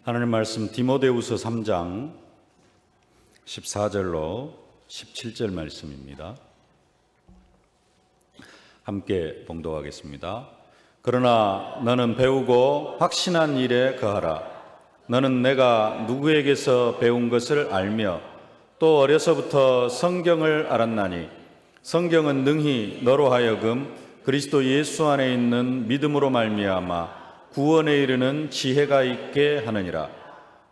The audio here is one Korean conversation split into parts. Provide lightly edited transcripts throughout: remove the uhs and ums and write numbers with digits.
하나님 말씀 디모데후서 3장 14절로 17절 말씀입니다. 함께 봉독하겠습니다. 그러나 너는 배우고 확신한 일에 거하라. 너는 내가 누구에게서 배운 것을 알며 또 어려서부터 성경을 알았나니 성경은 능히 너로 하여금 그리스도 예수 안에 있는 믿음으로 말미암아 구원에 이르는 지혜가 있게 하느니라.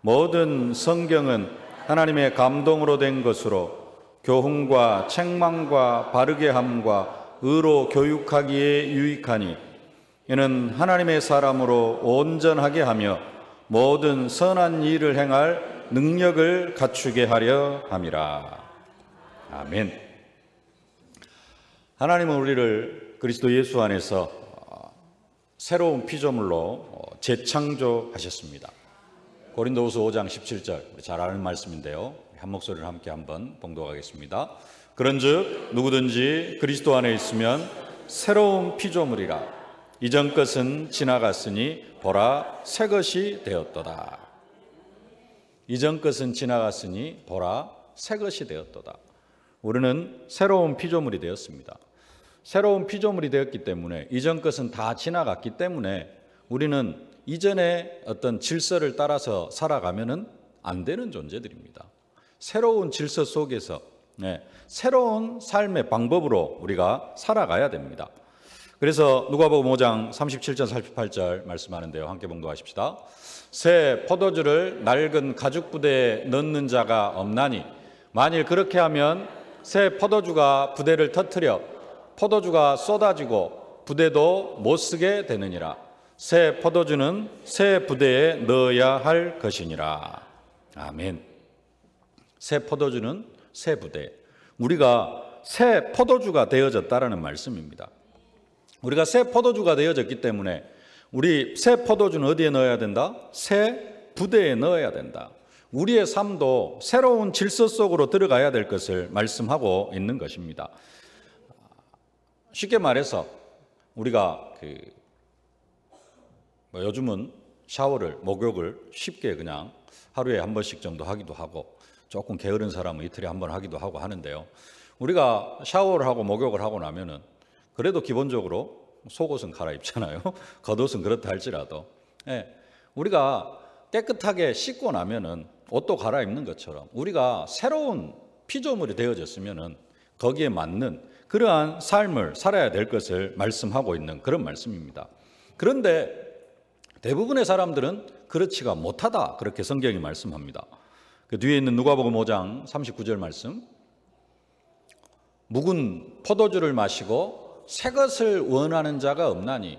모든 성경은 하나님의 감동으로 된 것으로 교훈과 책망과 바르게 함과 의로 교육하기에 유익하니 이는 하나님의 사람으로 온전하게 하며 모든 선한 일을 행할 능력을 갖추게 하려 함이라. 아멘. 하나님은 우리를 그리스도 예수 안에서 새로운 피조물로 재창조하셨습니다. 고린도후서 5장 17절 우리 잘 아는 말씀인데요. 한 목소리를 함께 한번 봉독하겠습니다. 그런즉 누구든지 그리스도 안에 있으면 새로운 피조물이라. 이전 것은 지나갔으니 보라 새 것이 되었도다. 이전 것은 지나갔으니 보라 새 것이 되었도다. 우리는 새로운 피조물이 되었습니다. 새로운 피조물이 되었기 때문에 이전 것은 다 지나갔기 때문에 우리는 이전의 어떤 질서를 따라서 살아가면은 안 되는 존재들입니다. 새로운 질서 속에서 새로운 삶의 방법으로 우리가 살아가야 됩니다. 그래서 누가복음 5장 37절 38절 말씀하는데요. 함께 봉독하십시다. 새 포도주를 낡은 가죽 부대에 넣는 자가 없나니 만일 그렇게 하면 새 포도주가 부대를 터뜨려 포도주가 쏟아지고 부대도 못 쓰게 되느니라. 새 포도주는 새 부대에 넣어야 할 것이니라. 아멘. 새 포도주는 새 부대. 우리가 새 포도주가 되어졌다라는 말씀입니다. 우리가 새 포도주가 되어졌기 때문에 우리 새 포도주는 어디에 넣어야 된다? 새 부대에 넣어야 된다. 우리의 삶도 새로운 질서 속으로 들어가야 될 것을 말씀하고 있는 것입니다. 쉽게 말해서 우리가 요즘은 샤워를 목욕을 쉽게 그냥 하루에 한 번씩 정도 하기도 하고 조금 게으른 사람은 이틀에 한 번 하기도 하고 하는데요. 우리가 샤워를 하고 목욕을 하고 나면은 그래도 기본적으로 속옷은 갈아입잖아요. 겉옷은 그렇다 할지라도 우리가 깨끗하게 씻고 나면은 옷도 갈아입는 것처럼 우리가 새로운 피조물이 되어졌으면은 거기에 맞는 그러한 삶을 살아야 될 것을 말씀하고 있는 그런 말씀입니다. 그런데 대부분의 사람들은 그렇지가 못하다 그렇게 성경이 말씀합니다. 그 뒤에 있는 누가복음 5장 39절 말씀. 묵은 포도주를 마시고 새 것을 원하는 자가 없나니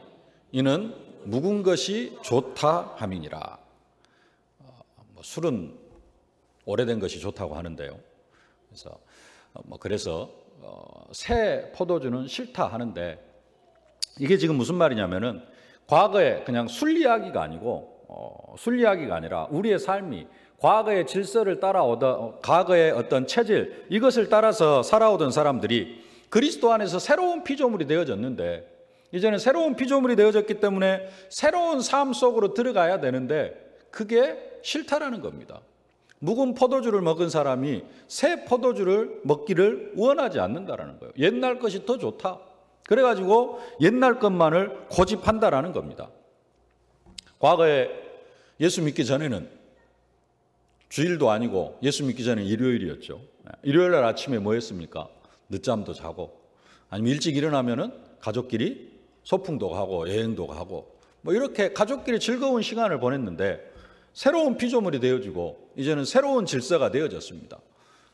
이는 묵은 것이 좋다 함이니라. 술은 오래된 것이 좋다고 하는데요. 그래서 새 포도주는 싫다 하는데 이게 지금 무슨 말이냐면은 과거에 그냥 술 이야기가 아니고 술 이야기가 아니라 우리의 삶이 과거의 질서를 따라오던 과거의 어떤 체질 이것을 따라서 살아오던 사람들이 그리스도 안에서 새로운 피조물이 되어졌는데 이제는 새로운 피조물이 되어졌기 때문에 새로운 삶 속으로 들어가야 되는데 그게 싫다라는 겁니다. 묵은 포도주를 먹은 사람이 새 포도주를 먹기를 원하지 않는다라는 거예요. 옛날 것이 더 좋다. 그래가지고 옛날 것만을 고집한다라는 겁니다. 과거에 예수 믿기 전에는 주일도 아니고 예수 믿기 전에 일요일이었죠. 일요일 날 아침에 뭐 했습니까? 늦잠도 자고 아니면 일찍 일어나면은 가족끼리 소풍도 가고 여행도 가고 뭐 이렇게 가족끼리 즐거운 시간을 보냈는데 새로운 피조물이 되어지고 이제는 새로운 질서가 되어졌습니다.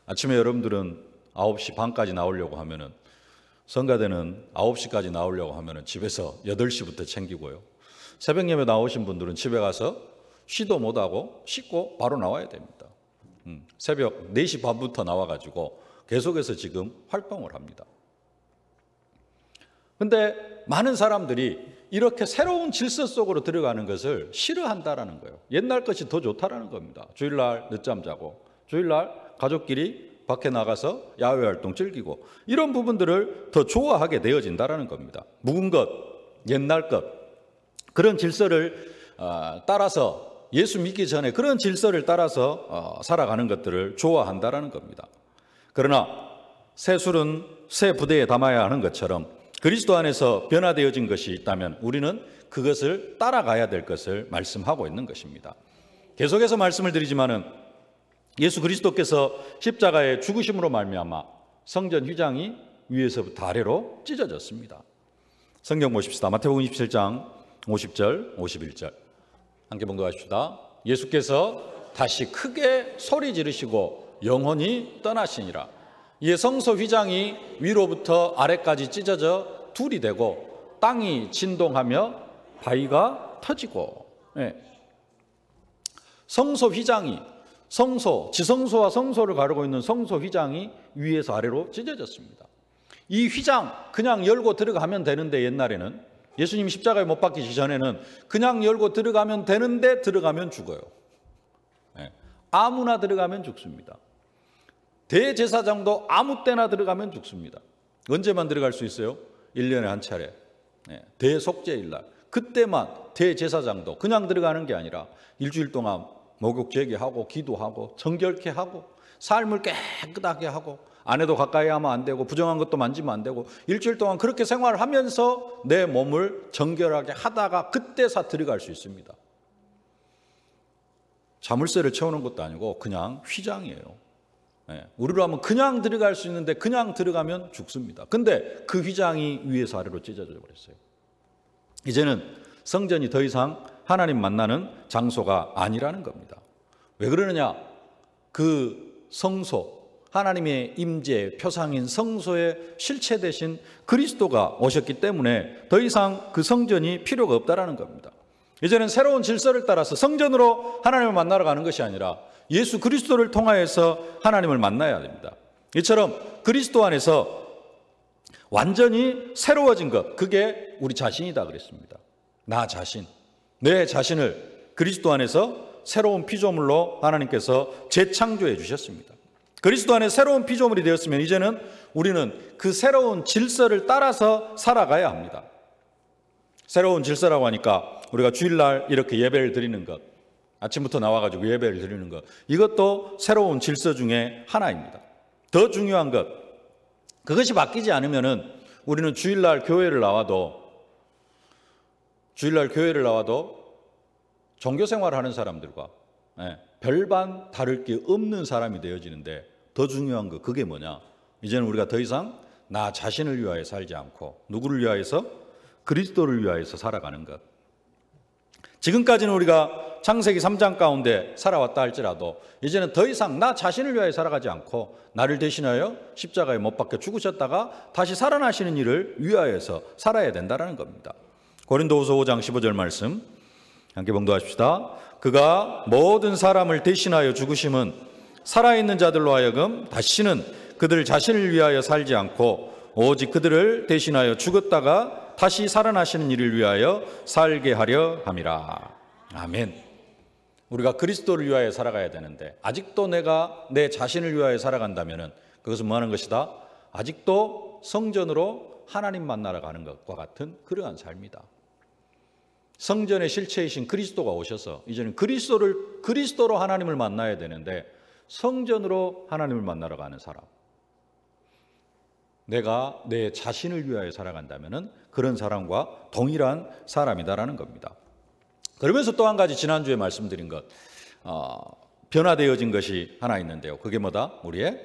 아침에 여러분들은 9시 반까지 나오려고 하면은 성가대는 9시까지 나오려고 하면은 집에서 8시부터 챙기고요. 새벽 예배 나오신 분들은 집에 가서 쉬도 못하고 씻고 바로 나와야 됩니다. 새벽 4시 반부터 나와가지고 계속해서 지금 활동을 합니다. 근데 많은 사람들이 이렇게 새로운 질서 속으로 들어가는 것을 싫어한다라는 거예요. 옛날 것이 더 좋다라는 겁니다. 주일날 늦잠 자고 주일날 가족끼리 밖에 나가서 야외 활동 즐기고 이런 부분들을 더 좋아하게 되어진다라는 겁니다. 묵은 것, 옛날 것 그런 질서를 따라서 예수 믿기 전에 그런 질서를 따라서 살아가는 것들을 좋아한다라는 겁니다. 그러나 새 술은 새 부대에 담아야 하는 것처럼 그리스도 안에서 변화되어진 것이 있다면 우리는 그것을 따라가야 될 것을 말씀하고 있는 것입니다. 계속해서 말씀을 드리지만은 예수 그리스도께서 십자가의 죽으심으로 말미암아 성전 휘장이 위에서부터 아래로 찢어졌습니다. 성경 보십시다. 마태복음 27장 50절 51절 함께 봉독하십시다. 예수께서 다시 크게 소리 지르시고 영혼이 떠나시니라. 이에 성소 휘장이 위로부터 아래까지 찢어져 둘이 되고 땅이 진동하며 바위가 터지고. 성소 휘장이 지성소와 성소를 가르고 있는 성소 휘장이 위에서 아래로 찢어졌습니다. 이 휘장 그냥 열고 들어가면 되는데 옛날에는 예수님이 십자가에 못 박히기 전에는 그냥 열고 들어가면 되는데 들어가면 죽어요. 아무나 들어가면 죽습니다. 대제사장도 아무 때나 들어가면 죽습니다. 언제만 들어갈 수 있어요? 1년에 한 차례. 대속죄일날. 그때만 대제사장도 그냥 들어가는 게 아니라 일주일 동안 목욕 제기하고 기도하고 정결케 하고 삶을 깨끗하게 하고 아내도 가까이 하면 안 되고 부정한 것도 만지면 안 되고 일주일 동안 그렇게 생활하면서 내 몸을 정결하게 하다가 그때서 들어갈 수 있습니다. 자물쇠를 채우는 것도 아니고 그냥 휘장이에요. 우리로 하면 그냥 들어갈 수 있는데 그냥 들어가면 죽습니다. 근데 그 휘장이 위에서 아래로 찢어져 버렸어요. 이제는 성전이 더 이상 하나님 만나는 장소가 아니라는 겁니다. 왜 그러느냐? 그 성소, 하나님의 임재 표상인 성소의 실체 대신 그리스도가 오셨기 때문에 더 이상 그 성전이 필요가 없다라는 겁니다. 이제는 새로운 질서를 따라서 성전으로 하나님을 만나러 가는 것이 아니라 예수 그리스도를 통하여서 하나님을 만나야 됩니다. 이처럼 그리스도 안에서 완전히 새로워진 것, 그게 우리 자신이다 그랬습니다. 나 자신, 내 자신을 그리스도 안에서 새로운 피조물로 하나님께서 재창조해 주셨습니다. 그리스도 안에 새로운 피조물이 되었으면 이제는 우리는 그 새로운 질서를 따라서 살아가야 합니다. 새로운 질서라고 하니까 우리가 주일날 이렇게 예배를 드리는 것, 아침부터 나와가지고 예배를 드리는 것, 이것도 새로운 질서 중에 하나입니다. 더 중요한 것, 그것이 바뀌지 않으면은 우리는 주일날 교회를 나와도 종교 생활하는 사람들과 별반 다를 게 없는 사람이 되어지는데, 더 중요한 거 그게 뭐냐? 이제는 우리가 더 이상 나 자신을 위하여 살지 않고 누구를 위하여서? 그리스도를 위하여서 살아가는 것. 지금까지는 우리가 창세기 3장 가운데 살아왔다 할지라도 이제는 더 이상 나 자신을 위하여 살아가지 않고 나를 대신하여 십자가에 못 박혀 죽으셨다가 다시 살아나시는 일을 위하여서 살아야 된다는 겁니다. 고린도후서 5장 15절 말씀 함께 봉독하십시다. 그가 모든 사람을 대신하여 죽으심은 살아있는 자들로 하여금 다시는 그들 자신을 위하여 살지 않고 오직 그들을 대신하여 죽었다가 다시 살아나시는 일을 위하여 살게 하려 함이라. 아멘. 우리가 그리스도를 위하여 살아가야 되는데 아직도 내가 내 자신을 위하여 살아간다면 그것은 뭐 하는 것이다? 아직도 성전으로 하나님 만나러 가는 것과 같은 그러한 삶이다. 성전의 실체이신 그리스도가 오셔서 이제는 그리스도로 하나님을 만나야 되는데 성전으로 하나님을 만나러 가는 사람, 내가 내 자신을 위하여 살아간다면 그런 사람과 동일한 사람이다라는 겁니다. 그러면서 또 한 가지 지난주에 말씀드린 것, 변화되어진 것이 하나 있는데요. 그게 뭐다? 우리의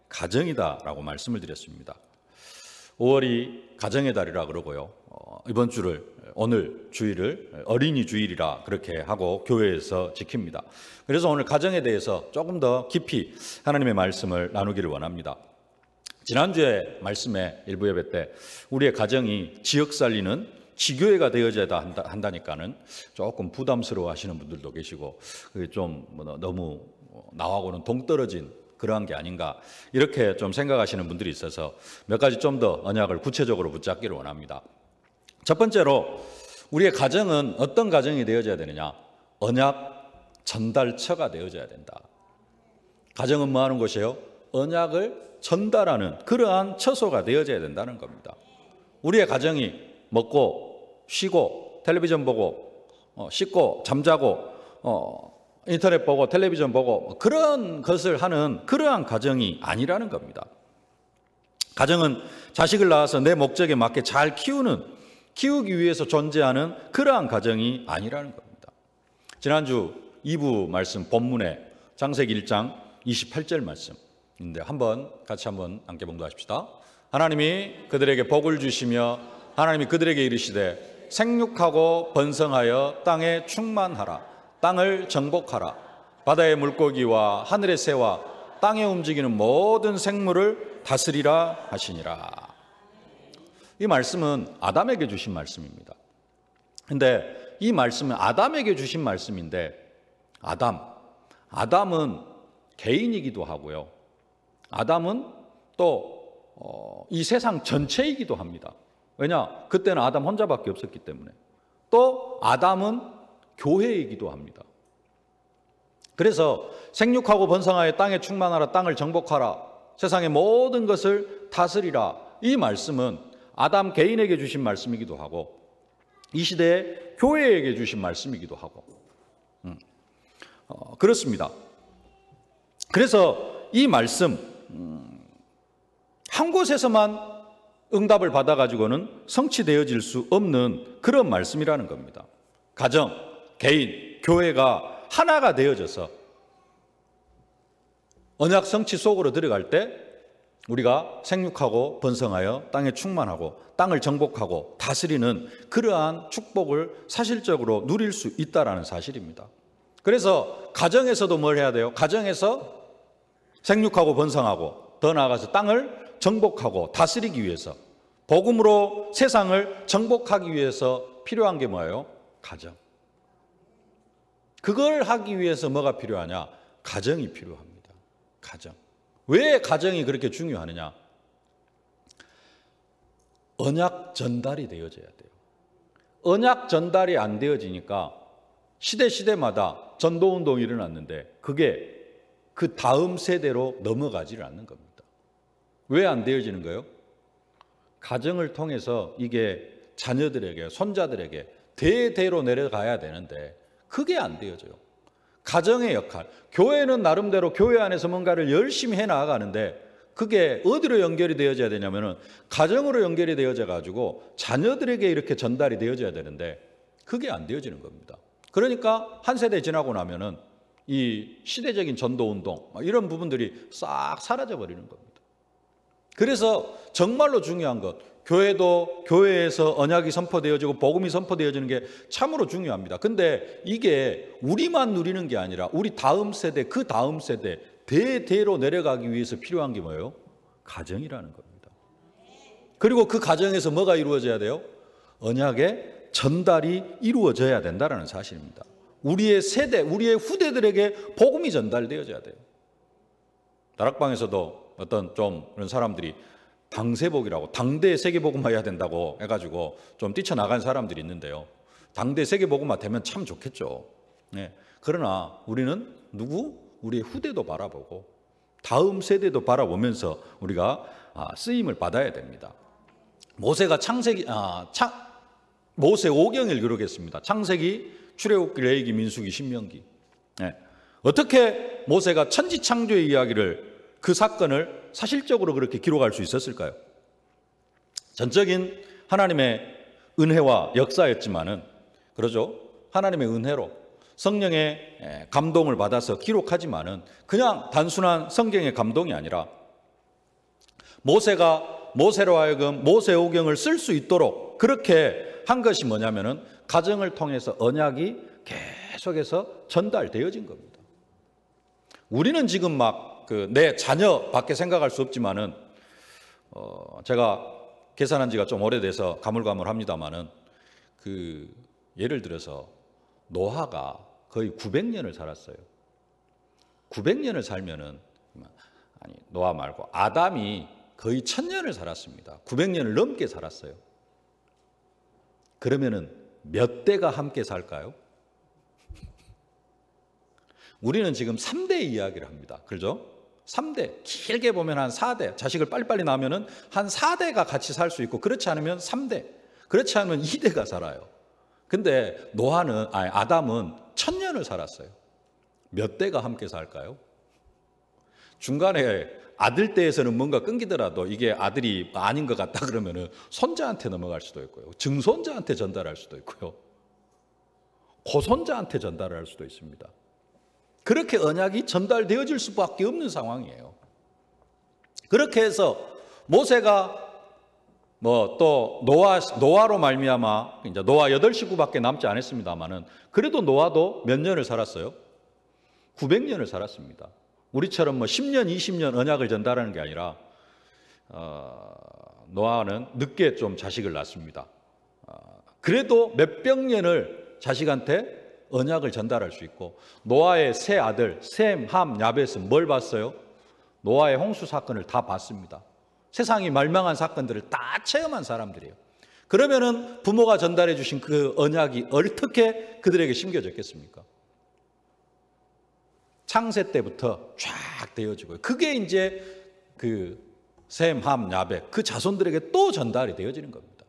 가정이다라고 말씀을 드렸습니다. 5월이 가정의 달이라 그러고요. 이번 주를 오늘 주일을 어린이 주일이라 그렇게 하고 교회에서 지킵니다. 그래서 오늘 가정에 대해서 조금 더 깊이 하나님의 말씀을 나누기를 원합니다. 지난주에 말씀에 일부 예배 때 우리의 가정이 지역 살리는 지교회가 되어져야 한다니까는 조금 부담스러워 하시는 분들도 계시고 그게 좀 너무 나하고는 동떨어진 그러한 게 아닌가 이렇게 좀 생각하시는 분들이 있어서 몇 가지 좀 더 언약을 구체적으로 붙잡기를 원합니다. 첫 번째로 우리의 가정은 어떤 가정이 되어져야 되느냐? 언약 전달처가 되어져야 된다. 가정은 뭐 하는 곳이에요? 언약을 전달하는 그러한 처소가 되어져야 된다는 겁니다. 우리의 가정이 먹고 쉬고 텔레비전 보고 씻고 잠자고 인터넷 보고 텔레비전 보고 그런 것을 하는 그러한 가정이 아니라는 겁니다. 가정은 자식을 낳아서 내 목적에 맞게 잘 키우기 위해서 존재하는 그러한 가정이 아니라는 겁니다. 지난주 2부 말씀 본문에 창세기 1장 28절 말씀인데 같이 한번 함께 봉독하십시다. 하나님이 그들에게 복을 주시며 하나님이 그들에게 이르시되 생육하고 번성하여 땅에 충만하라. 땅을 정복하라. 바다의 물고기와 하늘의 새와 땅에 움직이는 모든 생물을 다스리라 하시니라. 이 말씀은 아담에게 주신 말씀입니다. 근데 이 말씀은 아담에게 주신 말씀인데 아담은 개인이기도 하고요. 아담은 또 이 세상 전체이기도 합니다. 왜냐? 그때는 아담 혼자밖에 없었기 때문에. 또 아담은 교회이기도 합니다. 그래서 생육하고 번성하여 땅에 충만하라. 땅을 정복하라. 세상의 모든 것을 다스리라. 이 말씀은 아담 개인에게 주신 말씀이기도 하고 이 시대에 교회에게 주신 말씀이기도 하고 그렇습니다. 그래서 이 말씀 한 곳에서만 응답을 받아가지고는 성취되어질 수 없는 그런 말씀이라는 겁니다. 가정, 개인, 교회가 하나가 되어져서 언약 성취 속으로 들어갈 때 우리가 생육하고 번성하여 땅에 충만하고 땅을 정복하고 다스리는 그러한 축복을 사실적으로 누릴 수 있다는 사실입니다. 그래서 가정에서도 뭘 해야 돼요? 가정에서 생육하고 번성하고 더 나아가서 땅을 정복하고 다스리기 위해서 복음으로 세상을 정복하기 위해서 필요한 게 뭐예요? 가정. 그걸 하기 위해서 뭐가 필요하냐? 가정이 필요합니다. 가정. 왜 가정이 그렇게 중요하느냐? 언약 전달이 되어져야 돼요. 언약 전달이 안 되어지니까 시대마다 전도운동이 일어났는데 그게 그 다음 세대로 넘어가지를 않는 겁니다. 왜 안 되어지는 거예요? 가정을 통해서 이게 자녀들에게, 손자들에게 대대로 내려가야 되는데 그게 안 되어져요. 가정의 역할, 교회는 나름대로 교회 안에서 뭔가를 열심히 해나가는데 그게 어디로 연결이 되어져야 되냐면은 가정으로 연결이 되어져 가지고 자녀들에게 이렇게 전달이 되어져야 되는데 그게 안 되어지는 겁니다. 그러니까 한 세대 지나고 나면은 이 시대적인 전도운동 이런 부분들이 싹 사라져 버리는 겁니다. 그래서 정말로 중요한 것, 교회도 교회에서 언약이 선포되어지고 복음이 선포되어지는 게 참으로 중요합니다. 근데 이게 우리만 누리는 게 아니라 우리 다음 세대, 그 다음 세대 대대로 내려가기 위해서 필요한 게 뭐예요? 가정이라는 겁니다. 그리고 그 가정에서 뭐가 이루어져야 돼요? 언약의 전달이 이루어져야 된다는 사실입니다. 우리의 세대, 우리의 후대들에게 복음이 전달되어져야 돼요. 다락방에서도 어떤 좀 그런 사람들이 당세복이라고 당대 세계복음화 해야 된다고 해가지고 좀 뛰쳐나간 사람들이 있는데요. 당대 세계복음화 되면 참 좋겠죠. 네. 그러나 우리는 우리의 후대도 바라보고 다음 세대도 바라보면서 우리가 쓰임을 받아야 됩니다. 모세가 모세 5경을 기록했습니다. 창세기, 출애굽기, 레위기, 민수기, 신명기. 네. 어떻게 모세가 천지창조의 이야기를 그 사건을 사실적으로 그렇게 기록할 수 있었을까요? 전적인 하나님의 은혜와 역사였지만은 그러죠. 하나님의 은혜로 성령의 감동을 받아서 기록하지만은 그냥 단순한 성경의 감동이 아니라 모세로 하여금 모세오경을 쓸 수 있도록 그렇게 한 것이 뭐냐면은 가정을 통해서 언약이 계속해서 전달되어진 겁니다. 우리는 지금 막 내 자녀밖에 생각할 수 없지만은 제가 계산한 지가 좀 오래돼서 가물가물합니다만은 예를 들어서 노아가 거의 900년을 살았어요. 900년을 살면은 노아 말고 아담이 거의 1000년을 살았습니다. 900년을 넘게 살았어요. 그러면은 몇 대가 함께 살까요? 우리는 지금 3대 이야기를 합니다. 그렇죠? 3대, 길게 보면 한 4대, 자식을 빨리빨리 낳으면 한 4대가 같이 살 수 있고 그렇지 않으면 3대, 그렇지 않으면 2대가 살아요. 근데 아담은 1000년을 살았어요. 몇 대가 함께 살까요? 중간에 아들 떼에서는 뭔가 끊기더라도 이게 아들이 아닌 것 같다 그러면은 손자한테 넘어갈 수도 있고요. 증손자한테 전달할 수도 있고요. 고손자한테 전달할 수도 있습니다. 그렇게 언약이 전달되어질 수밖에 없는 상황이에요. 그렇게 해서 모세가 또 노아로 말미암아 이제 노아 8식구밖에 남지 않았습니다만은 그래도 노아도 몇 년을 살았어요? 900년을 살았습니다. 우리처럼 10년, 20년 언약을 전달하는 게 아니라 노아는 늦게 좀 자식을 낳습니다. 그래도 몇백 년을 자식한테 언약을 전달할 수 있고 노아의 세 아들 셈, 함, 야벳은 뭘 봤어요? 노아의 홍수 사건을 다 봤습니다. 세상이 멸망한 사건들을 다 체험한 사람들이에요. 그러면은 부모가 전달해 주신 그 언약이 어떻게 그들에게 심겨졌겠습니까? 창세 때부터 쫙 되어지고요. 그게 이제 그 셈, 함, 야벳 그 자손들에게 또 전달이 되어지는 겁니다.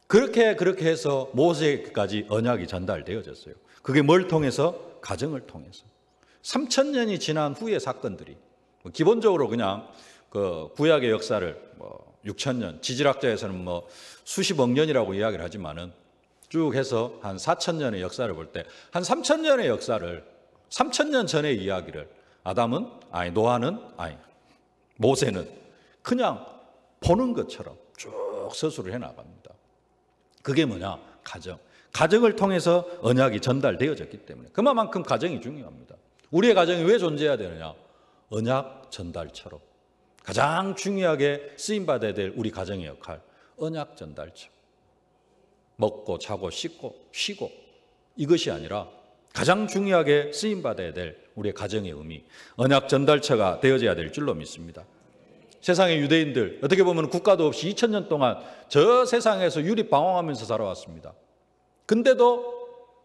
그렇게 해서 모세까지 언약이 전달되어졌어요. 그게 뭘 통해서? 가정을 통해서. 3000년이 지난 후의 사건들이 기본적으로 그냥 그 구약의 역사를 6000년, 지질학자에서는 수십억 년이라고 이야기를 하지만은 쭉 해서 한 4000년의 역사를 볼 때 한 3000년의 역사를 3000년 전의 이야기를 모세는 그냥 보는 것처럼 쭉 서술을 해 나갑니다. 그게 뭐냐? 가정을 통해서 언약이 전달되어졌기 때문에 그만큼 가정이 중요합니다. 우리의 가정이 왜 존재해야 되느냐? 언약 전달처럼 가장 중요하게 쓰임받아야 될 우리 가정의 역할, 언약 전달처. 먹고 자고 씻고 쉬고 이것이 아니라 가장 중요하게 쓰임받아야 될 우리의 가정의 의미, 언약 전달처가 되어져야 될 줄로 믿습니다. 세상의 유대인들 어떻게 보면 국가도 없이 2000년 동안 저 세상에서 유리방황하면서 살아왔습니다. 근데도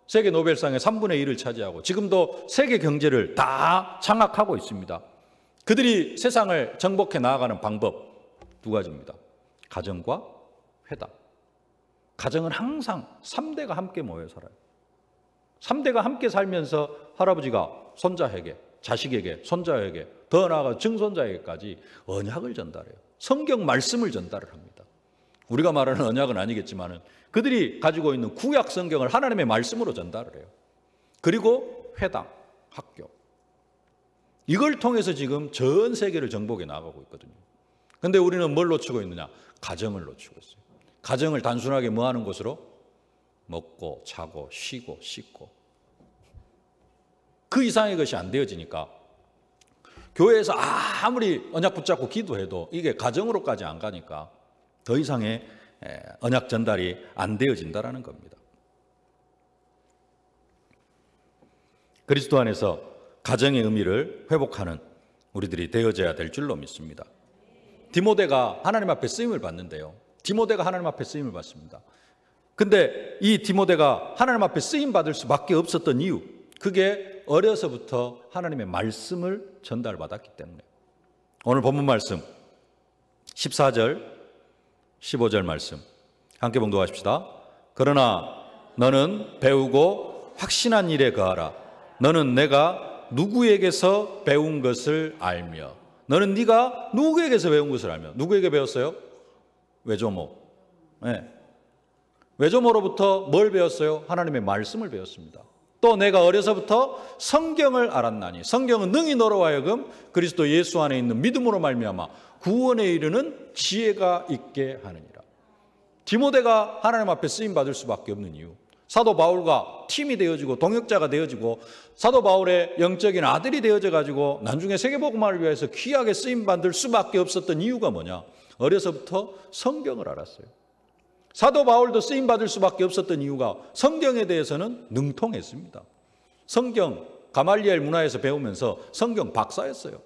세계 노벨상의 3분의 1을 차지하고 지금도 세계 경제를 다 장악하고 있습니다. 그들이 세상을 정복해 나아가는 방법 두 가지입니다. 가정과 회담. 가정은 항상 3대가 함께 모여 살아요. 3대가 함께 살면서 할아버지가 손자에게, 자식에게, 손자에게, 더 나아가 증손자에게까지 언약을 전달해요. 성경 말씀을 전달을 합니다. 우리가 말하는 언약은 아니겠지만 그들이 가지고 있는 구약 성경을 하나님의 말씀으로 전달을 해요. 그리고 회당, 학교. 이걸 통해서 지금 전 세계를 정복해 나가고 있거든요. 그런데 우리는 뭘 놓치고 있느냐? 가정을 놓치고 있어요. 가정을 단순하게 뭐 하는 곳으로? 먹고 자고 쉬고 씻고. 그 이상의 것이 안 되어지니까 교회에서 아무리 언약 붙잡고 기도해도 이게 가정으로까지 안 가니까 더 이상의 언약 전달이 안 되어진다는 겁니다. 그리스도 안에서 가정의 의미를 회복하는 우리들이 되어져야 될 줄로 믿습니다. 디모데가 하나님 앞에 쓰임을 받는데요. 디모데가 하나님 앞에 쓰임을 받습니다. 근데 이 디모데가 하나님 앞에 쓰임 받을 수밖에 없었던 이유, 그게 어려서부터 하나님의 말씀을 전달받았기 때문에. 오늘 본문 말씀 14절 15절 말씀 함께 봉독하십시다. 그러나 너는 배우고 확신한 일에 거하라. 너는 내가 누구에게서 배운 것을 알며. 너는 네가 누구에게서 배운 것을 알며. 누구에게 배웠어요? 외조모. 네. 외조모로부터 뭘 배웠어요? 하나님의 말씀을 배웠습니다. 또 내가 어려서부터 성경을 알았나니. 성경은 능히 너로 하여금 그리스도 예수 안에 있는 믿음으로 말미암아 구원에 이르는 지혜가 있게 하느니라. 디모데가 하나님 앞에 쓰임 받을 수밖에 없는 이유, 사도 바울과 팀이 되어지고 동역자가 되어지고 사도 바울의 영적인 아들이 되어져 가지고 나중에 세계복음화를 위해서 귀하게 쓰임 받을 수밖에 없었던 이유가 뭐냐? 어려서부터 성경을 알았어요. 사도 바울도 쓰임 받을 수밖에 없었던 이유가 성경에 대해서는 능통했습니다. 성경 가말리엘 문화에서 배우면서 성경 박사였어요.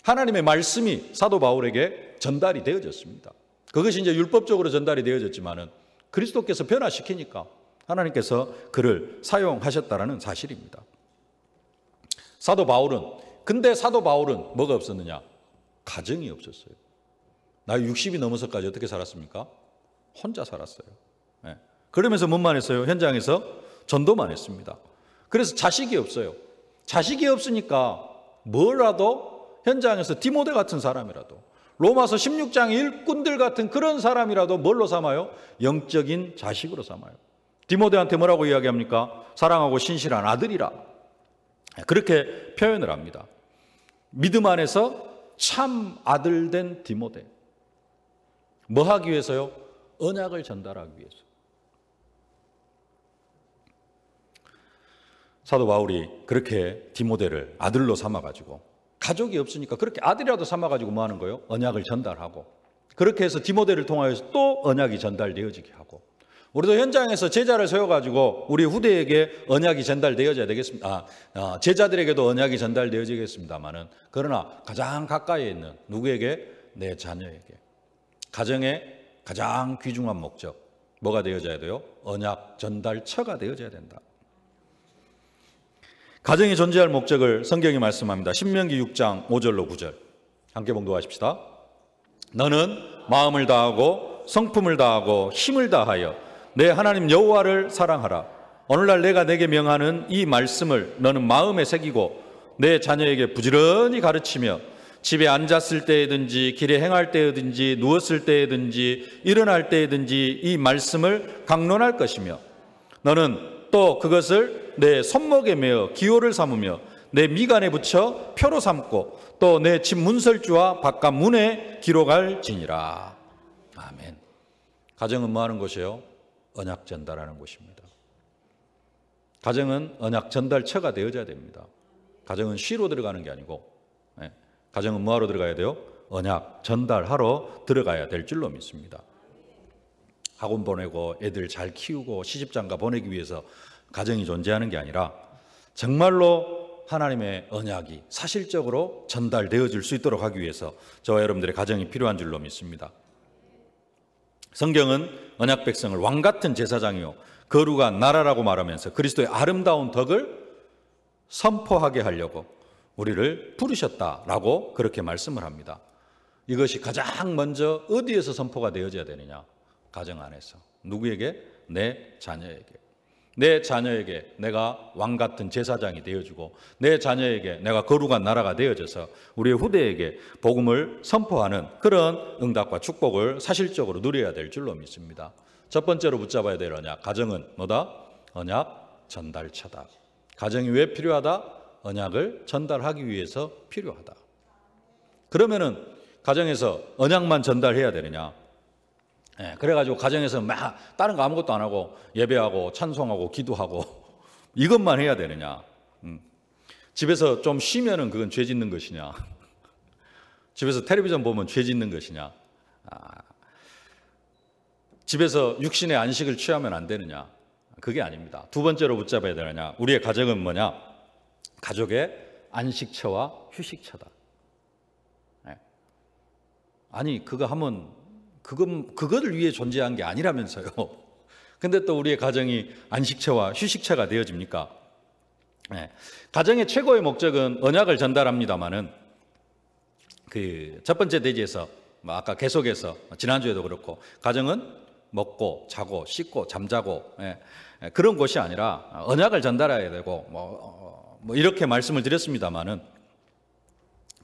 하나님의 말씀이 사도 바울에게 전달이 되어졌습니다. 그것이 이제 율법적으로 전달이 되어졌지만은 그리스도께서 변화시키니까 하나님께서 그를 사용하셨다라는 사실입니다. 근데 사도 바울은 뭐가 없었느냐? 가정이 없었어요. 나이 60이 넘어서까지 어떻게 살았습니까? 혼자 살았어요. 그러면서 뭔만 했어요? 현장에서 전도만 했습니다. 그래서 자식이 없어요. 자식이 없으니까 뭐라도 현장에서 디모데 같은 사람이라도, 로마서 16장 일꾼들 같은 그런 사람이라도 뭘로 삼아요? 영적인 자식으로 삼아요. 디모데한테 뭐라고 이야기합니까? 사랑하고 신실한 아들이라. 그렇게 표현을 합니다. 믿음 안에서 참 아들 된 디모데. 뭐 하기 위해서요? 언약을 전달하기 위해서. 사도 바울이 그렇게 디모데를 아들로 삼아가지고, 가족이 없으니까 그렇게 아들이라도 삼아가지고 뭐 하는 거예요? 언약을 전달하고, 그렇게 해서 디모데를 통하여서 또 언약이 전달되어지게 하고, 우리도 현장에서 제자를 세워가지고 우리 후대에게 언약이 전달되어져야 되겠습니다. 제자들에게도 언약이 전달되어지겠습니다만은, 그러나 가장 가까이에 있는 누구에게? 내 자녀에게. 가정의 가장 귀중한 목적, 뭐가 되어져야 돼요? 언약 전달처가 되어져야 된다. 가정이 존재할 목적을 성경이 말씀합니다. 신명기 6장 5절로 9절 함께 봉독하십시다. 너는 마음을 다하고 성품을 다하고 힘을 다하여 내 하나님 여호와를 사랑하라. 오늘날 내가 내게 명하는 이 말씀을 너는 마음에 새기고 내 자녀에게 부지런히 가르치며 집에 앉았을 때에든지 길에 행할 때에든지 누웠을 때에든지 일어날 때에든지 이 말씀을 강론할 것이며, 너는 또 그것을 내 손목에 메어 기호를 삼으며 내 미간에 붙여 표로 삼고 또 내 집 문설주와 바깥 문에 기록할지니라. 아멘. 가정은 뭐 하는 곳이에요? 언약 전달하는 곳입니다. 가정은 언약 전달처가 되어져야 됩니다. 가정은 쉬로 들어가는 게 아니고, 가정은 뭐하러 들어가야 돼요? 언약 전달하러 들어가야 될 줄로 믿습니다. 학원 보내고 애들 잘 키우고 시집장가 보내기 위해서 가정이 존재하는 게 아니라, 정말로 하나님의 언약이 사실적으로 전달되어질 수 있도록 하기 위해서 저와 여러분들의 가정이 필요한 줄로 믿습니다. 성경은 언약 백성을 왕같은 제사장이요 거룩한 나라라고 말하면서 그리스도의 아름다운 덕을 선포하게 하려고 우리를 부르셨다라고 그렇게 말씀을 합니다. 이것이 가장 먼저 어디에서 선포가 되어져야 되느냐? 가정 안에서. 누구에게? 내 자녀에게. 내 자녀에게 내가 왕같은 제사장이 되어주고, 내 자녀에게 내가 거룩한 나라가 되어져서 우리의 후대에게 복음을 선포하는 그런 응답과 축복을 사실적으로 누려야 될 줄로 믿습니다. 첫 번째로 붙잡아야 될 언약, 가정은 뭐다? 언약 전달처다. 가정이 왜 필요하다? 언약을 전달하기 위해서 필요하다. 그러면은 가정에서 언약만 전달해야 되느냐? 그래가지고 가정에서 막 다른 거 아무것도 안 하고 예배하고 찬송하고 기도하고 이것만 해야 되느냐? 집에서 좀 쉬면은 그건 죄 짓는 것이냐? 집에서 텔레비전 보면 죄 짓는 것이냐? 집에서 육신의 안식을 취하면 안 되느냐? 그게 아닙니다. 두 번째로 붙잡아야 되느냐? 우리의 가정은 뭐냐? 가족의 안식처와 휴식처다. 아니 그거 하면 그거를 위해 존재한 게 아니라면서요. 근데 또 우리의 가정이 안식처와 휴식처가 되어집니까? 가정의 최고의 목적은 언약을 전달합니다마는 그 첫 번째 대지에서 아까 계속해서 지난주에도 그렇고 가정은 먹고 자고 씻고 잠자고 그런 곳이 아니라 언약을 전달해야 되고 뭐 이렇게 말씀을 드렸습니다마는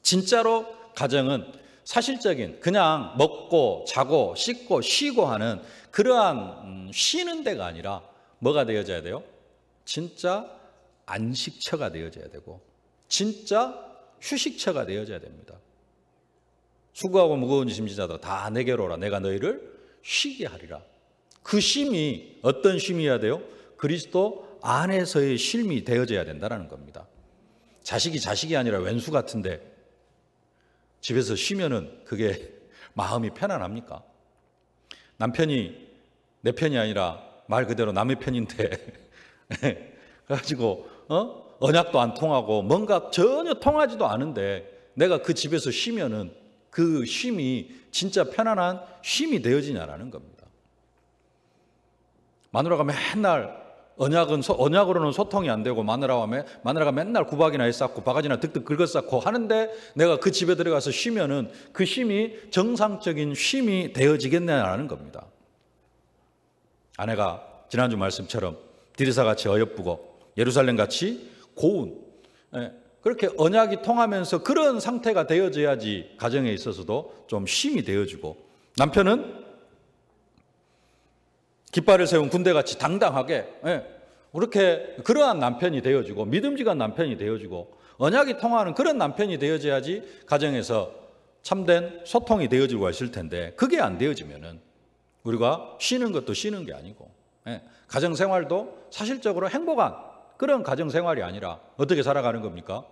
진짜로 가정은 사실적인 그냥 먹고 자고 씻고 쉬고 하는 그러한 쉬는 데가 아니라 뭐가 되어져야 돼요? 진짜 안식처가 되어져야 되고 진짜 휴식처가 되어져야 됩니다. 수고하고 무거운 짐진 자들아 다 내게로 오라. 내가 너희를 쉬게 하리라. 그 쉼이 어떤 쉼이어야 돼요? 그리스도 안에서의 쉼이 되어져야 된다는 겁니다. 자식이 아니라 왼수 같은데 집에서 쉬면은 그게 마음이 편안합니까? 남편이 내 편이 아니라 말 그대로 남의 편인데 그래가지고 언약도 안 통하고 뭔가 전혀 통하지도 않은데 내가 그 집에서 쉬면은 그 쉼이 진짜 편안한 쉼이 되어지냐라는 겁니다. 마누라가 맨날 언약으로는 소통이 안 되고 마누라가 맨날 구박이나 해쌓고 바가지나 득득 긁어쌓고 하는데 내가 그 집에 들어가서 쉬면은 그 쉼이 정상적인 쉼이 되어지겠냐라는 겁니다. 아내가 지난주 말씀처럼 디르사같이 어여쁘고 예루살렘같이 고운, 그렇게 언약이 통하면서 그런 상태가 되어져야지 가정에 있어서도 좀 힘이 되어지고, 남편은 깃발을 세운 군대같이 당당하게, 그렇게 그러한 남편이 되어지고 믿음직한 남편이 되어지고 언약이 통하는 그런 남편이 되어져야지 가정에서 참된 소통이 되어지고 있을 텐데, 그게 안 되어지면은 우리가 쉬는 것도 쉬는 게 아니고, 가정생활도 사실적으로 행복한 그런 가정생활이 아니라 어떻게 살아가는 겁니까?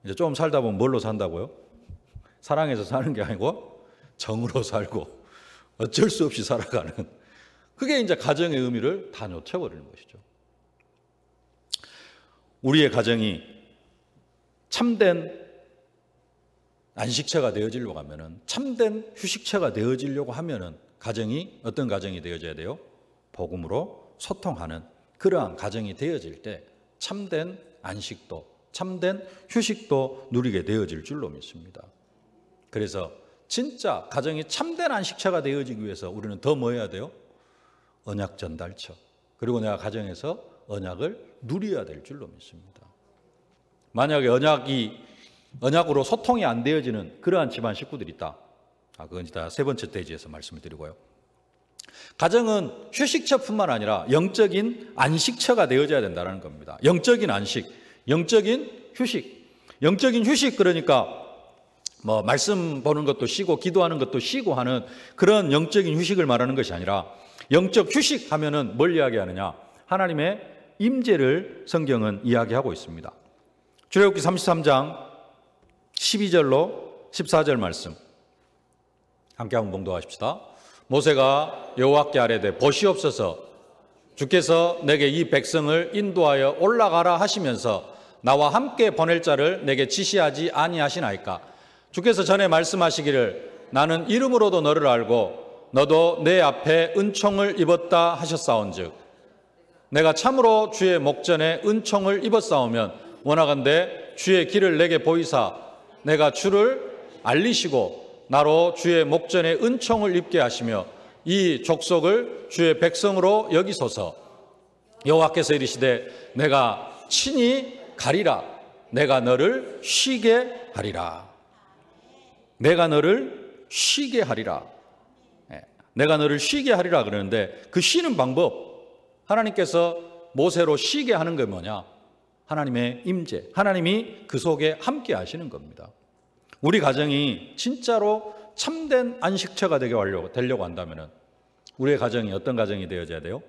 이제 좀 살다 보면 뭘로 산다고요? 사랑해서 사는 게 아니고 정으로 살고 어쩔 수 없이 살아가는, 그게 이제 가정의 의미를 다 놓쳐버리는 것이죠. 우리의 가정이 참된 안식처가 되어지려고 하면은, 참된 휴식처가 되어지려고 하면은 가정이 어떤 가정이 되어져야 돼요? 복음으로 소통하는 그러한 가정이 되어질 때 참된 안식도, 참된 휴식도 누리게 되어질 줄로 믿습니다. 그래서 진짜 가정이 참된 안식처가 되어지기 위해서 우리는 더 뭐 해야 돼요? 언약 전달처. 그리고 내가 가정에서 언약을 누려야 될 줄로 믿습니다. 만약에 언약으로 소통이 안 되어지는 그러한 집안 식구들이 있다. 그건 이따 세 번째 페이지에서 말씀을 드리고요. 가정은 휴식처뿐만 아니라 영적인 안식처가 되어져야 된다는 겁니다. 영적인 안식, 영적인 휴식. 영적인 휴식, 그러니까 뭐 말씀 보는 것도 쉬고 기도하는 것도 쉬고 하는 그런 영적인 휴식을 말하는 것이 아니라, 영적 휴식 하면은 뭘 이야기하느냐? 하나님의 임재를 성경은 이야기하고 있습니다. 출애굽기 33장 12절로 14절 말씀 함께 한번 봉독하십시다. 모세가 여호와께 아뢰되 보시옵소서, 주께서 내게 이 백성을 인도하여 올라가라 하시면서 나와 함께 보낼 자를 내게 지시하지 아니하시나이까? 주께서 전에 말씀하시기를 나는 이름으로도 너를 알고 너도 내 앞에 은총을 입었다 하셨사온즉, 내가 참으로 주의 목전에 은총을 입었사오면 원하건대 주의 길을 내게 보이사 내가 주를 알리시고 나로 주의 목전에 은총을 입게 하시며 이 족속을 주의 백성으로 여기소서. 여호와께서 이르시되 내가 친히 가리라. 내가 너를 쉬게 하리라. 내가 너를 쉬게 하리라. 내가 너를 쉬게 하리라 그러는데, 그 쉬는 방법, 하나님께서 모세로 쉬게 하는 게 뭐냐? 하나님의 임재, 하나님이 그 속에 함께 하시는 겁니다. 우리 가정이 진짜로 참된 안식처가 되려고 한다면 우리의 가정이 어떤 가정이 되어져야 돼요?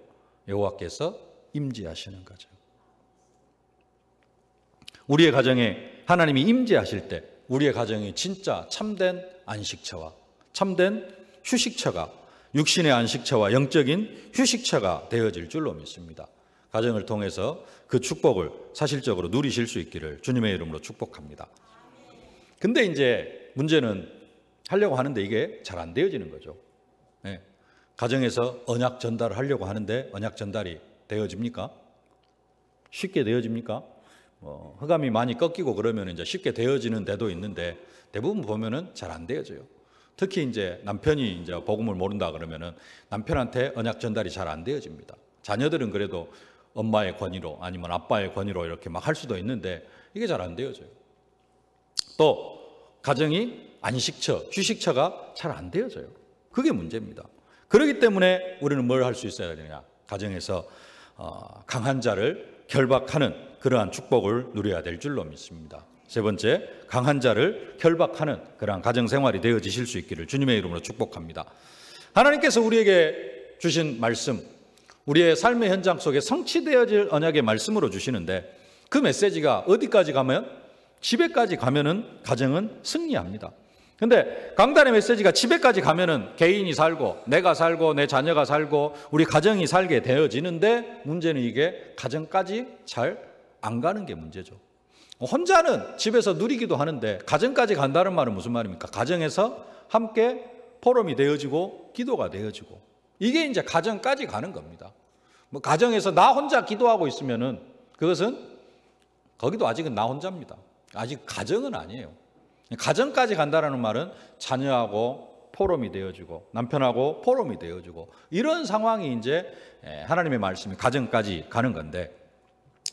여호와께서 임재하시는 가정. 우리의 가정에 하나님이 임재하실 때 우리의 가정이 진짜 참된 안식처와 참된 휴식처가, 육신의 안식처와 영적인 휴식처가 되어질 줄로 믿습니다. 가정을 통해서 그 축복을 사실적으로 누리실 수 있기를 주님의 이름으로 축복합니다. 근데 이제 문제는 하려고 하는데 이게 잘 안 되어지는 거죠. 가정에서 언약 전달을 하려고 하는데 언약 전달이 되어집니까? 쉽게 되어집니까? 흑암이 많이 꺾이고 그러면 이제 쉽게 되어지는 데도 있는데, 대부분 보면은 잘 안 되어져요. 특히 이제 남편이 이제 복음을 모른다 그러면은 남편한테 언약 전달이 잘 안 되어집니다. 자녀들은 그래도 엄마의 권위로 아니면 아빠의 권위로 이렇게 막 할 수도 있는데 이게 잘 안 되어져요. 또 가정이 안식처, 휴식처가 잘 안 되어져요. 그게 문제입니다. 그렇기 때문에 우리는 뭘 할 수 있어야 되냐? 가정에서 강한 자를 결박하는 그러한 축복을 누려야 될 줄로 믿습니다. 세 번째, 강한 자를 결박하는 그러한 가정생활이 되어지실 수 있기를 주님의 이름으로 축복합니다. 하나님께서 우리에게 주신 말씀, 우리의 삶의 현장 속에 성취되어질 언약의 말씀으로 주시는데, 그 메시지가 어디까지 가면, 집에까지 가면은 가정은 승리합니다. 근데 강단의 메시지가 집에까지 가면은 개인이 살고 내가 살고 내 자녀가 살고 우리 가정이 살게 되어지는데, 문제는 이게 가정까지 잘 안 가는 게 문제죠. 혼자는 집에서 누리기도 하는데 가정까지 간다는 말은 무슨 말입니까? 가정에서 함께 포럼이 되어지고 기도가 되어지고, 이게 이제 가정까지 가는 겁니다. 뭐 가정에서 나 혼자 기도하고 있으면은 그것은 거기도 아직은 나 혼자입니다. 아직 가정은 아니에요. 가정까지 간다는 말은 자녀하고 포럼이 되어주고 남편하고 포럼이 되어주고 이런 상황이 이제 하나님의 말씀이 가정까지 가는 건데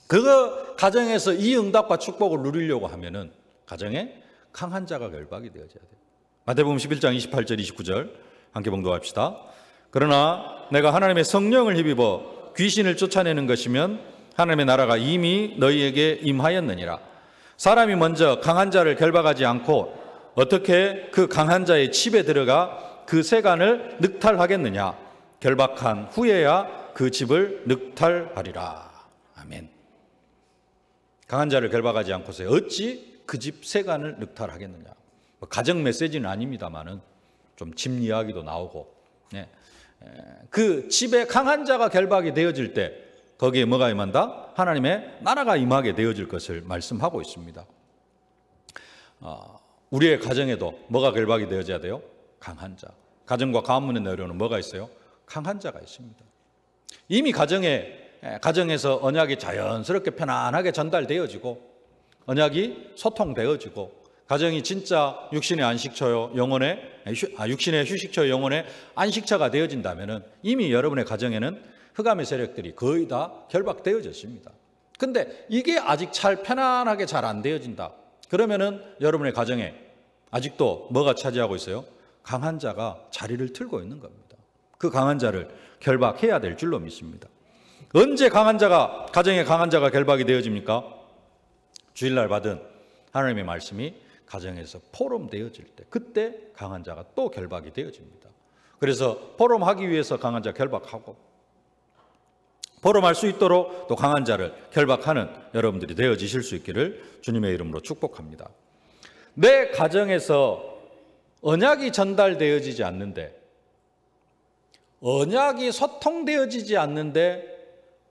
그 가정에서 이 응답과 축복을 누리려고 하면은 가정에 강한 자가 결박이 되어져야 돼요. 마태복음 11장 28절 29절 함께 봉독합시다. 그러나 내가 하나님의 성령을 힘입어 귀신을 쫓아내는 것이면 하나님의 나라가 이미 너희에게 임하였느니라. 사람이 먼저 강한 자를 결박하지 않고 어떻게 그 강한 자의 집에 들어가 그 세간을 늑탈하겠느냐. 결박한 후에야 그 집을 늑탈하리라. 아멘. 강한 자를 결박하지 않고서 어찌 그 집 세간을 늑탈하겠느냐. 가정 메시지는 아닙니다만은 좀 집 이야기도 나오고, 그 집에 강한 자가 결박이 되어질 때 거기에 뭐가 임한다? 하나님의 나라가 임하게 되어질 것을 말씀하고 있습니다. 우리의 가정에도 뭐가 결박이 되어져야 돼요? 강한 자. 가정과 가문에 내려오는 뭐가 있어요? 강한 자가 있습니다. 이미 가정에서 언약이 자연스럽게 편안하게 전달되어지고 언약이 소통되어지고 가정이 진짜 육신의 안식처요, 육신의 휴식처, 영혼의 안식처가 되어진다면 이미 여러분의 가정에는 흑암의 세력들이 거의 다 결박되어졌습니다. 근데 이게 아직 편안하게 잘 안 되어진다. 그러면은 여러분의 가정에 아직도 뭐가 차지하고 있어요? 강한 자가 자리를 틀고 있는 겁니다. 그 강한 자를 결박해야 될 줄로 믿습니다. 언제 가정에 강한 자가 결박이 되어집니까? 주일날 받은 하나님의 말씀이 가정에서 포럼되어질 때, 그때 강한 자가 또 결박이 되어집니다. 그래서 포럼하기 위해서 강한 자 결박하고 포럼할 수 있도록 또 강한 자를 결박하는 여러분들이 되어지실 수 있기를 주님의 이름으로 축복합니다. 내 가정에서 언약이 전달되어지지 않는데, 언약이 소통되어지지 않는데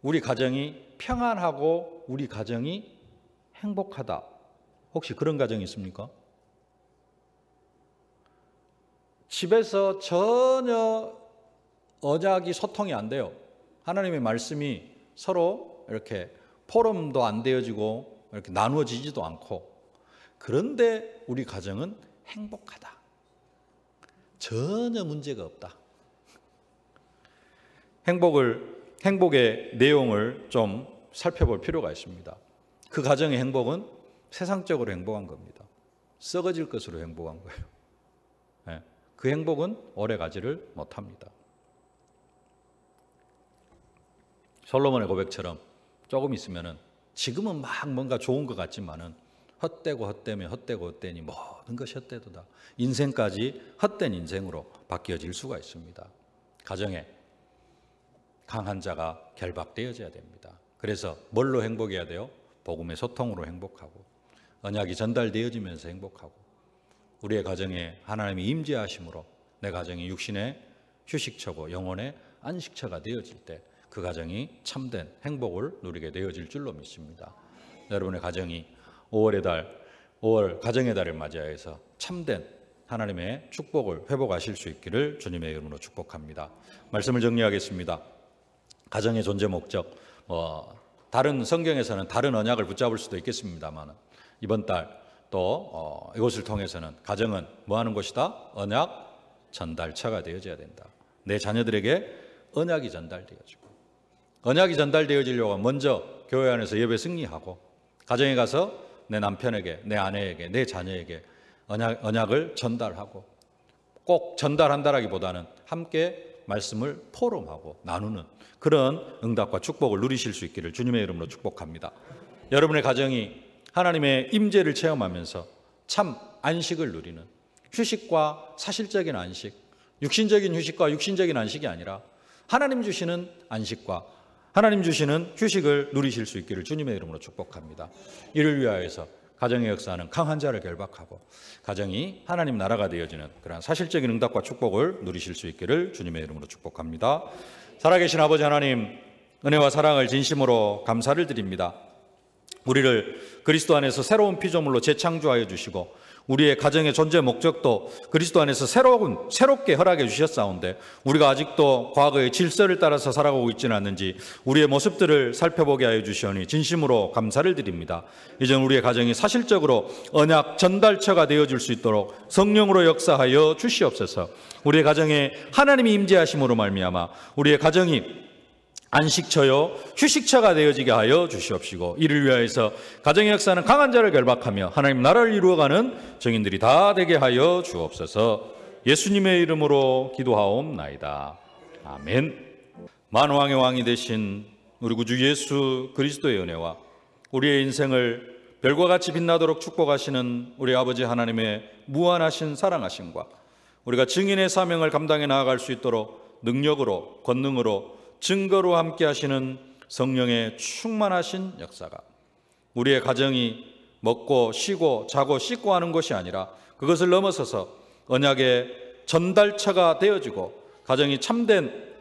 우리 가정이 평안하고 우리 가정이 행복하다. 혹시 그런 가정이 있습니까? 집에서 전혀 언약이 소통이 안 돼요. 하나님의 말씀이 서로 이렇게 포럼도 안 되어지고 이렇게 나누어지지도 않고, 그런데 우리 가정은 행복하다. 전혀 문제가 없다. 행복의 내용을 좀 살펴볼 필요가 있습니다. 그 가정의 행복은 세상적으로 행복한 겁니다. 썩어질 것으로 행복한 거예요. 그 행복은 오래가지를 못합니다. 솔로몬의 고백처럼 조금 있으면은 지금은 막 뭔가 좋은 것 같지만은 헛되고 헛되며 헛되고 헛되니 모든 것이 헛되도다. 인생까지 헛된 인생으로 바뀌어질 수가 있습니다. 가정에 강한 자가 결박되어져야 됩니다. 그래서 뭘로 행복해야 돼요? 복음의 소통으로 행복하고 언약이 전달되어지면서 행복하고 우리의 가정에 하나님의 임재하심으로 내 가정이 육신의 휴식처고 영혼의 안식처가 되어질 때 그 가정이 참된 행복을 누리게 되어질 줄로 믿습니다. 여러분의 가정이 5월의 달, 5월 가정의 달을 맞이해서 참된 하나님의 축복을 회복하실 수 있기를 주님의 이름으로 축복합니다. 말씀을 정리하겠습니다. 가정의 존재 목적, 다른 성경에서는 다른 언약을 붙잡을 수도 있겠습니다만 이번 달 또 이것을 통해서는 가정은 뭐 하는 곳이다? 언약 전달처가 되어져야 된다. 내 자녀들에게 언약이 전달되어지고, 언약이 전달되어지려고 먼저 교회 안에서 예배 승리하고 가정에 가서 내 남편에게, 내 아내에게, 내 자녀에게 언약을 전달하고, 꼭 전달한다라기보다는 함께 말씀을 포럼하고 나누는 그런 응답과 축복을 누리실 수 있기를 주님의 이름으로 축복합니다. 여러분의 가정이 하나님의 임재를 체험하면서 참 안식을 누리는, 휴식과 사실적인 안식, 육신적인 휴식과 육신적인 안식이 아니라 하나님 주시는 안식과 하나님 주시는 휴식을 누리실 수 있기를 주님의 이름으로 축복합니다. 이를 위하여서 가정의 역사는 강한 자를 결박하고 가정이 하나님 나라가 되어지는 그러한 사실적인 응답과 축복을 누리실 수 있기를 주님의 이름으로 축복합니다. 살아계신 아버지 하나님, 은혜와 사랑을 진심으로 감사를 드립니다. 우리를 그리스도 안에서 새로운 피조물로 재창조하여 주시고 우리의 가정의 존재 목적도 그리스도 안에서 새롭게 허락해 주셨사온데 우리가 아직도 과거의 질서를 따라서 살아가고 있지는 않는지 우리의 모습들을 살펴보게 하여 주시오니 진심으로 감사를 드립니다. 이제는 우리의 가정이 사실적으로 언약 전달처가 되어줄 수 있도록 성령으로 역사하여 주시옵소서. 우리의 가정에 하나님이 임재하심으로 말미암아 우리의 가정이 안식처요 휴식처가 되어지게 하여 주시옵시고 이를 위하여서 가정의 역사는 강한 자를 결박하며 하나님 나라를 이루어가는 정인들이 다 되게 하여 주옵소서. 예수님의 이름으로 기도하옵나이다. 아멘. 만왕의 왕이 되신 우리 구주 예수 그리스도의 은혜와 우리의 인생을 별과 같이 빛나도록 축복하시는 우리 아버지 하나님의 무한하신 사랑하심과 우리가 증인의 사명을 감당해 나아갈 수 있도록 능력으로 권능으로 증거로 함께 하시는 성령의 충만하신 역사가 우리의 가정이 먹고 쉬고 자고 씻고 하는 것이 아니라 그것을 넘어서서 언약의 전달처가 되어지고 가정이 참된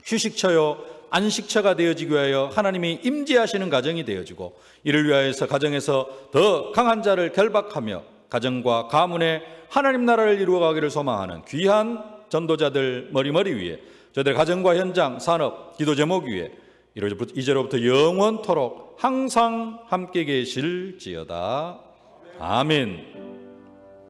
휴식처요 안식처가 되어지기 위하여 하나님이 임재하시는 가정이 되어지고 이를 위하여서 가정에서 더 강한 자를 결박하며 가정과 가문에 하나님 나라를 이루어가기를 소망하는 귀한 전도자들 머리머리 위에 저희들 가정과 현장, 산업, 기도 제목 위에 이제로부터 영원토록 항상 함께 계실지어다. 아멘.